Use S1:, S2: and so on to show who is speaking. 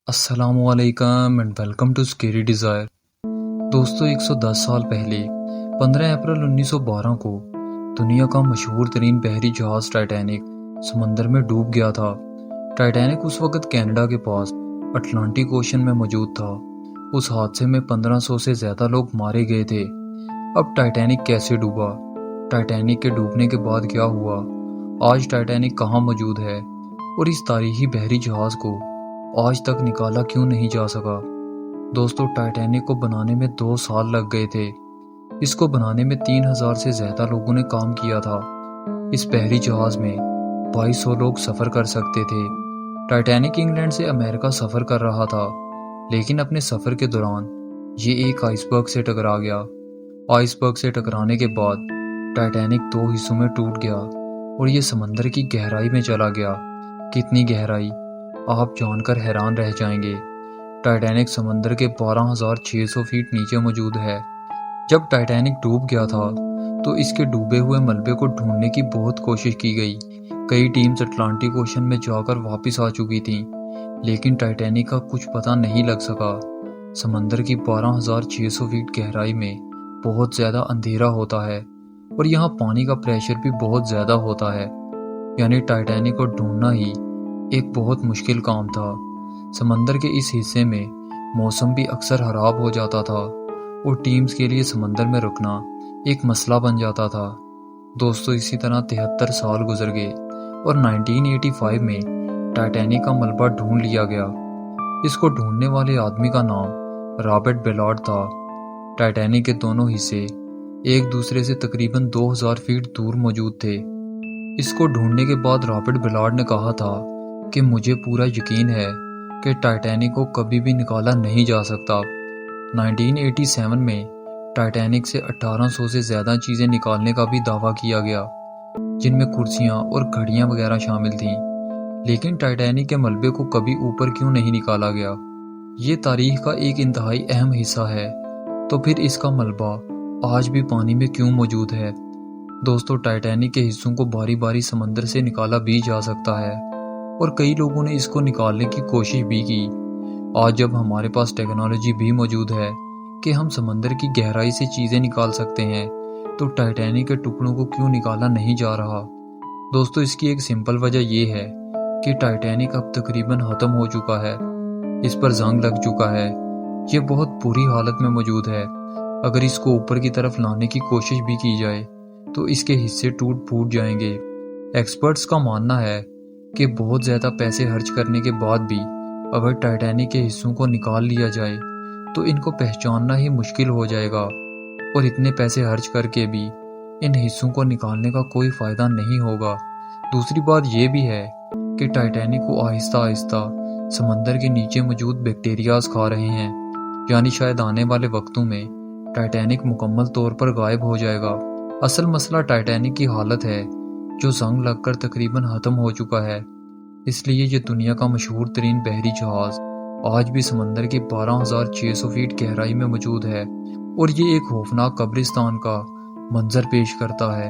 S1: السلام علیکم and welcome to Scary Desire. دوستو 110 سال پہلے 15 اپریل 1912 کو دنیا کا مشہور ترین بحری جہاز ٹائٹینک سمندر میں ڈوب گیا تھا۔ ٹائٹینک اس وقت کینیڈا کے پاس اٹلانٹک اوشن میں موجود تھا۔ اس حادثے میں 1500 سے زیادہ لوگ مارے گئے تھے۔ اب ٹائٹینک کیسے ڈوبا؟ ٹائٹینک کے ڈوبنے کے بعد کیا ہوا؟ آج ٹائٹینک کہاں موجود ہے اور اس تاریخی بحری جہاز کو آج تک نکالا کیوں نہیں جا سکا؟ دوستو، ٹائٹینک کو بنانے میں 2 سال لگ گئے تھے۔ اس کو بنانے میں 3000 سے زیادہ لوگوں نے کام کیا تھا۔ اس بحری جہاز میں 2200 لوگ سفر کر سکتے تھے۔ ٹائٹینک انگلینڈ سے امریکہ سفر کر رہا تھا، لیکن اپنے سفر کے دوران یہ ایک آئس برگ سے ٹکرا گیا۔ آئس برگ سے ٹکرانے کے بعد ٹائٹینک 2 حصوں میں ٹوٹ گیا اور یہ سمندر کی گہرائی میں چلا گیا۔ کتنی گہرائی؟ آپ جان کر حیران رہ جائیں گے۔ ٹائٹینک سمندر کے 12600 فیٹ نیچے موجود ہے۔ جب ٹائٹینک ڈوب گیا تھا تو اس کے ڈوبے ہوئے ملبے کو ڈھونڈنے کی بہت کوشش کی گئی۔ کئی ٹیمز اٹلانٹک اوشن میں جا کر واپس آ چکی تھیں، لیکن ٹائٹینک کا کچھ پتہ نہیں لگ سکا۔ سمندر کی 12600 فیٹ گہرائی میں بہت زیادہ اندھیرا ہوتا ہے اور یہاں پانی کا پریشر بھی بہت زیادہ ہوتا ہے، یعنی ٹائٹینک کو ڈھونڈنا ہی ایک بہت مشکل کام تھا۔ سمندر کے اس حصے میں موسم بھی اکثر خراب ہو جاتا تھا اور ٹیمز کے لیے سمندر میں رکنا ایک مسئلہ بن جاتا تھا۔ دوستو، اسی طرح 73 سال گزر گئے اور 1985 میں ٹائٹینک کا ملبہ ڈھونڈ لیا گیا۔ اس کو ڈھونڈنے والے آدمی کا نام رابرٹ بیلارڈ تھا۔ ٹائٹینک کے دونوں حصے ایک دوسرے سے تقریباً 2000 فیٹ دور موجود تھے۔ اس کو ڈھونڈنے کے بعد رابرٹ بیلارڈ نے کہا تھا کہ مجھے پورا یقین ہے کہ ٹائٹینک کو کبھی بھی نکالا نہیں جا سکتا۔ 1987 میں ٹائٹینک سے 1800 سے زیادہ چیزیں نکالنے کا بھی دعویٰ کیا گیا، جن میں کرسیاں اور گھڑیاں وغیرہ شامل تھیں، لیکن ٹائٹینک کے ملبے کو کبھی اوپر کیوں نہیں نکالا گیا؟ یہ تاریخ کا ایک انتہائی اہم حصہ ہے۔ تو پھر اس کا ملبہ آج بھی پانی میں کیوں موجود ہے؟ دوستو، ٹائٹینک کے حصوں کو باری باری سمندر سے نکالا بھی جا سکتا ہے اور کئی لوگوں نے اس کو نکالنے کی کوشش بھی کی۔ آج جب ہمارے پاس ٹیکنالوجی بھی موجود ہے کہ ہم سمندر کی گہرائی سے چیزیں نکال سکتے ہیں، تو ٹائٹینک کے ٹکڑوں کو کیوں نکالا نہیں جا رہا؟ دوستو، اس کی ایک سمپل وجہ یہ ہے کہ ٹائٹینک اب تقریباً ختم ہو چکا ہے۔ اس پر زنگ لگ چکا ہے۔ یہ بہت بری حالت میں موجود ہے۔ اگر اس کو اوپر کی طرف لانے کی کوشش بھی کی جائے تو اس کے حصے ٹوٹ پھوٹ جائیں گے۔ ایکسپرٹس کا ماننا ہے کہ بہت زیادہ پیسے خرچ کرنے کے بعد بھی اگر ٹائٹینک کے حصوں کو نکال لیا جائے تو ان کو پہچاننا ہی مشکل ہو جائے گا، اور اتنے پیسے خرچ کر کے بھی ان حصوں کو نکالنے کا کوئی فائدہ نہیں ہوگا۔ دوسری بات یہ بھی ہے کہ ٹائٹینک کو آہستہ آہستہ سمندر کے نیچے موجود بیکٹیریاز کھا رہے ہیں، یعنی شاید آنے والے وقتوں میں ٹائٹینک مکمل طور پر غائب ہو جائے گا۔ اصل مسئلہ ٹائٹینک کی حالت ہے، جو زنگ لگ کر تقریباً ختم ہو چکا ہے۔ اس لیے یہ دنیا کا مشہور ترین بحری جہاز آج بھی سمندر کی 12600 فیٹ گہرائی میں موجود ہے، اور یہ ایک خوفناک قبرستان کا منظر پیش کرتا ہے۔